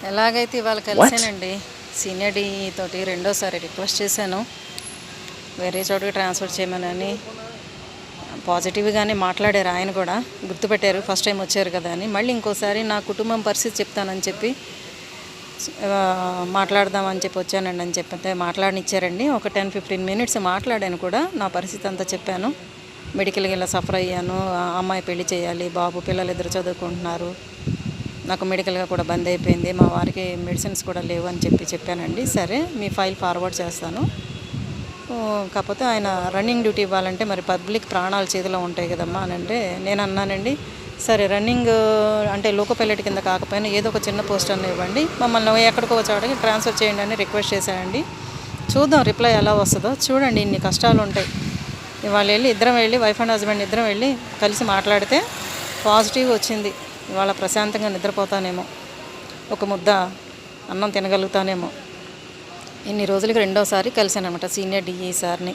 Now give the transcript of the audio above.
ఎలాగైతే ఇవాళ What? కలిసానండి. Senior D తోటి రెండోసారి రిక్వెస్ట్ చేశాను. వేరే చోటుకి ట్రాన్స్ఫర్ చేయమనని. పాజిటివ్‌గానే మాట్లాడారు ఆయన కూడా. గుర్తుపెట్టారు ఫస్ట్ టైమ్ వచ్చారు కదా అని. మళ్ళీ ఇంకోసారి నా కుటుంబం పరిస్థితి చెప్తానని చెప్పి మాట్లాడదామని చెప్పి వచ్చానండి అని చెప్పితే మాట్లాడనిచ్చారండి. ఒక 10, 15 మినిట్స్ మాట్లాడాను కూడా. నా పరిస్థితి అంతా చెప్పాను. మెడికల్‌గా ఇలా సఫర్ అయ్యాను. అమ్మాయి పెళ్లి చేయాలి. బాబు పిల్లలిద్దరు చదువుకుంటున్నారు. నాకు మెడికల్‌గా కూడా బంద్ అయిపోయింది. మా వారికి మెడిసిన్స్ కూడా లేవు అని చెప్పానండి. సరే మీ ఫైల్ ఫార్వర్డ్ చేస్తాను. కాకపోతే ఆయన రన్నింగ్ డ్యూటీ ఇవ్వాలంటే మరి పబ్లిక్ ప్రాణాలు చేతిలో ఉంటాయి కదమ్మా అని అంటే నేను అన్నానండి. సరే రన్నింగ్ అంటే లోకో పైలట్ కింద కాకపోయినా ఏదో ఒక చిన్న పోస్ట్ అన్న ఇవ్వండి. మమ్మల్ని ఎక్కడికో చోటకి ట్రాన్స్ఫర్ చేయండి అని రిక్వెస్ట్ చేశానండి. చూద్దాం రిప్లై ఎలా వస్తుందో. చూడండి ఇన్ని కష్టాలు ఉంటాయి. ఇవాళ ఇద్దరం వెళ్ళి వైఫ్ అండ్ హస్బెండ్ ఇద్దరం వెళ్ళి కలిసి మాట్లాడితే పాజిటివ్ వచ్చింది. ఇవాళ ప్రశాంతంగా నిద్రపోతానేమో, ఒక ముద్ద అన్నం తినగలుగుతానేమో. ఇన్ని రోజులకి రెండోసారి కలిసాను అనమాట సీనియర్ డిఈ సార్ని.